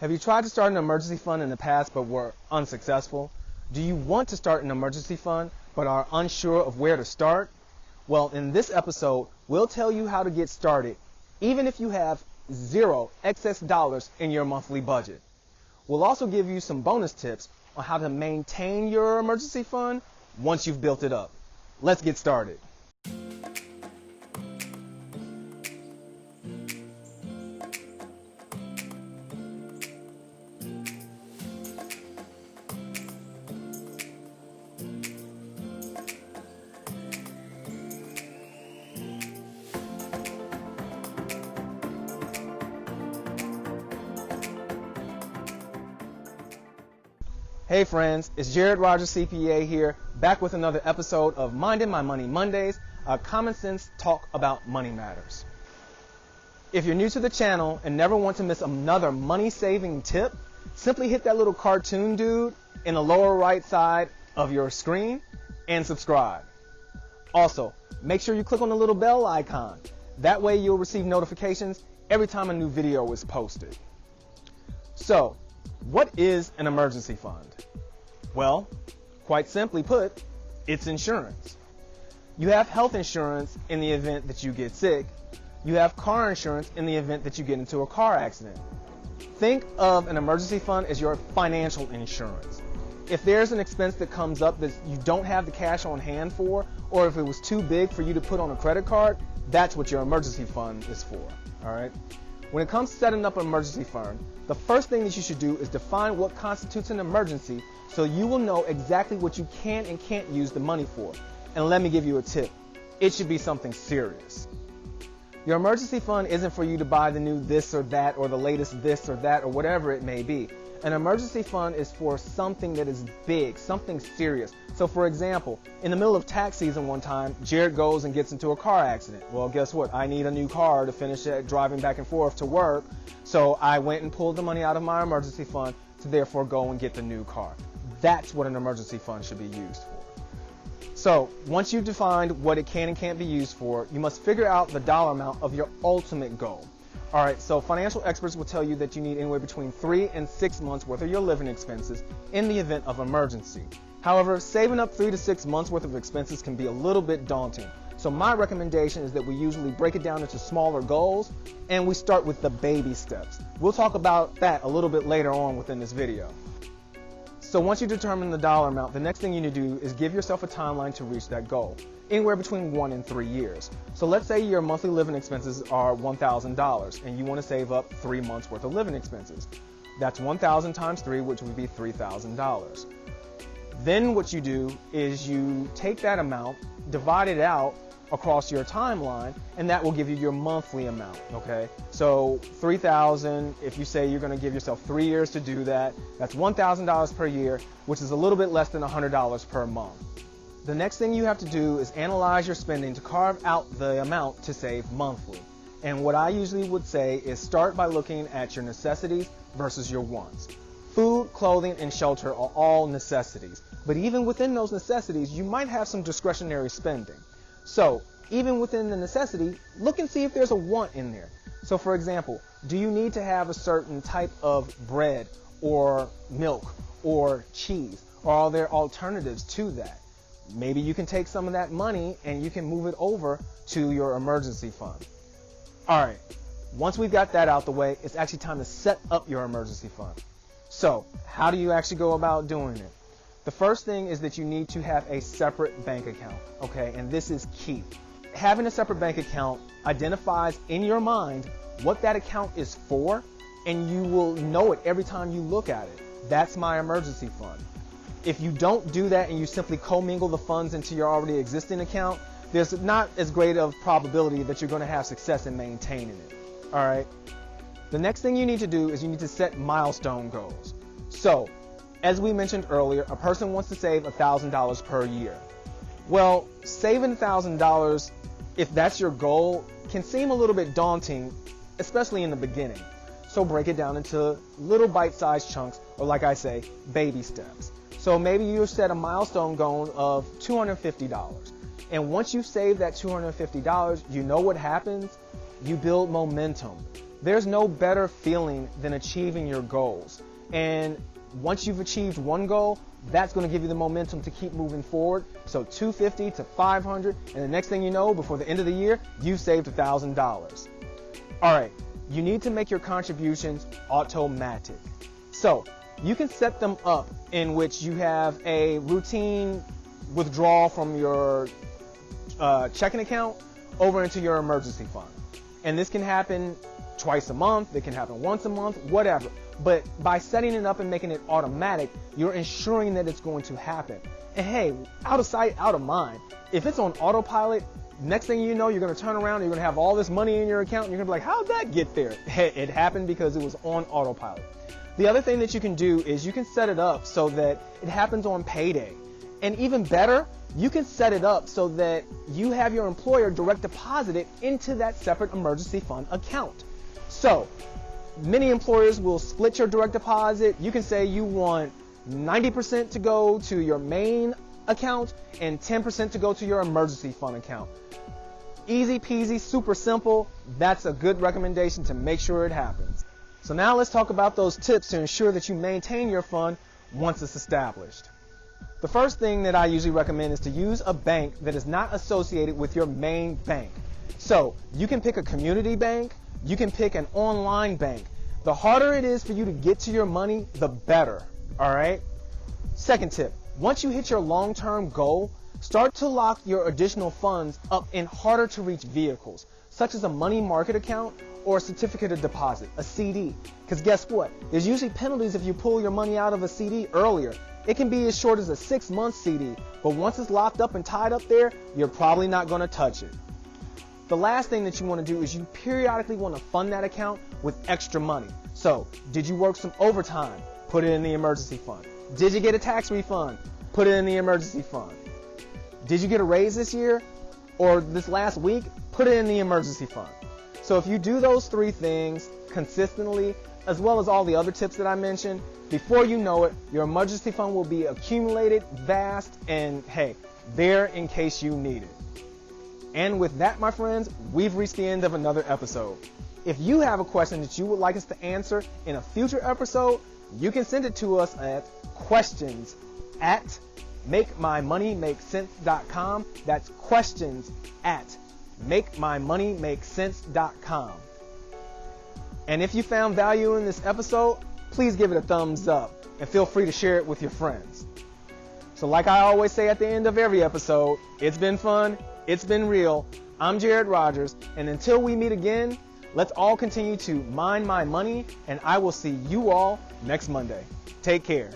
Have you tried to start an emergency fund in the past but were unsuccessful? Do you want to start an emergency fund but are unsure of where to start? Well, in this episode, we'll tell you how to get started even if you have zero excess dollars in your monthly budget. We'll also give you some bonus tips on how to maintain your emergency fund once you've built it up. Let's get started. Hey friends, it's Jared Rogers CPA here, back with another episode of Minding My Money Mondays, a common sense talk about money matters. If you're new to the channel and never want to miss another money saving tip, simply hit that little cartoon dude in the lower right side of your screen and subscribe. Also, make sure you click on the little bell icon. That way you'll receive notifications every time a new video is posted. So, what is an emergency fund? Well, quite simply put, it's insurance. You have health insurance in the event that you get sick. You have car insurance in the event that you get into a car accident. Think of an emergency fund as your financial insurance. If there's an expense that comes up that you don't have the cash on hand for, or if it was too big for you to put on a credit card, that's what your emergency fund is for. All right? When it comes to setting up an emergency fund, the first thing that you should do is define what constitutes an emergency so you will know exactly what you can and can't use the money for. And let me give you a tip. It should be something serious. Your emergency fund isn't for you to buy the new this or that or the latest this or that or whatever it may be. An emergency fund is for something that is big, something serious. So for example, in the middle of tax season one time, Jared goes and gets into a car accident. Well, guess what? I need a new car to finish driving back and forth to work. So I went and pulled the money out of my emergency fund to therefore go and get the new car. That's what an emergency fund should be used for. So once you've defined what it can and can't be used for, you must figure out the dollar amount of your ultimate goal. All right, so financial experts will tell you that you need anywhere between 3 and 6 months worth of your living expenses in the event of emergency. However, saving up 3 to 6 months worth of expenses can be a little bit daunting. So my recommendation is that we usually break it down into smaller goals and we start with the baby steps. We'll talk about that a little bit later on within this video. So once you determine the dollar amount, the next thing you need to do is give yourself a timeline to reach that goal, anywhere between 1 and 3 years. So let's say your monthly living expenses are $1,000 and you want to save up 3 months worth of living expenses. That's 1,000 times 3, which would be $3,000. Then what you do is you take that amount, divide it out across your timeline, and that will give you your monthly amount, okay? So $3,000, if you say you're going to give yourself 3 years to do that, that's $1,000 per year, which is a little bit less than $100 per month. The next thing you have to do is analyze your spending to carve out the amount to save monthly. And what I usually would say is start by looking at your necessities versus your wants. Food, clothing, and shelter are all necessities. But even within those necessities, you might have some discretionary spending. So even within the necessity, look and see if there's a want in there. So for example, do you need to have a certain type of bread or milk or cheese? Or are there alternatives to that? Maybe you can take some of that money and you can move it over to your emergency fund. All right, once we've got that out the way, it's actually time to set up your emergency fund. So how do you actually go about doing it? The first thing is that you need to have a separate bank account, okay? And this is key. Having a separate bank account identifies in your mind what that account is for, and you will know it every time you look at it. That's my emergency fund. If you don't do that and you simply commingle the funds into your already existing account, there's not as great of probability that you're going to have success in maintaining it. All right? The next thing you need to do is you need to set milestone goals. So, as we mentioned earlier, a person wants to save $1,000 per year. Well, saving $1,000, if that's your goal, can seem a little bit daunting, especially in the beginning. So break it down into little bite-sized chunks, or like I say, baby steps. So maybe you set a milestone goal of $250. And once you save that $250, you know what happens? You build momentum. There's no better feeling than achieving your goals. And once you've achieved one goal, that's going to give you the momentum to keep moving forward. So 250 to 500, and the next thing you know, before the end of the year, you've saved $1,000. All right, you need to make your contributions automatic. So you can set them up in which you have a routine withdrawal from your checking account over into your emergency fund. And this can happen twice a month, it can happen once a month, whatever. But by setting it up and making it automatic, you're ensuring that it's going to happen. And hey, out of sight, out of mind. If it's on autopilot, next thing you know, you're going to turn around and you're going to have all this money in your account and you're going to be like, how'd that get there? It happened because it was on autopilot. The other thing that you can do is you can set it up so that it happens on payday. And even better, you can set it up so that you have your employer direct deposit it into that separate emergency fund account. So many employers will split your direct deposit. You can say you want 90% to go to your main account and 10% to go to your emergency fund account. Easy peasy, super simple. That's a good recommendation to make sure it happens. So now let's talk about those tips to ensure that you maintain your fund once it's established. The first thing that I usually recommend is to use a bank that is not associated with your main bank. So you can pick a community bank, you can pick an online bank. The harder it is for you to get to your money, the better, all right? Second tip, once you hit your long-term goal, start to lock your additional funds up in harder to reach vehicles, such as a money market account or a certificate of deposit, a CD. Because guess what? There's usually penalties if you pull your money out of a CD earlier. It can be as short as a 6-month CD, but once it's locked up and tied up there, you're probably not going to touch it. The last thing that you want to do is you periodically want to fund that account with extra money. So, did you work some overtime? Put it in the emergency fund. Did you get a tax refund? Put it in the emergency fund. Did you get a raise this year or this last week? Put it in the emergency fund. So if you do those 3 things consistently, as well as all the other tips that I mentioned, before you know it, your emergency fund will be accumulated, vast, and hey, there in case you need it. And with that, my friends, we've reached the end of another episode. If you have a question that you would like us to answer in a future episode, you can send it to us at questions@makemymoneymakesense.com. That's questions@makemymoneymakesense.com. And if you found value in this episode, please give it a thumbs up and feel free to share it with your friends. So like I always say at the end of every episode, it's been fun, it's been real. I'm Jared Rogers, and until we meet again, let's all continue to mind my money, and I will see you all next Monday. Take care.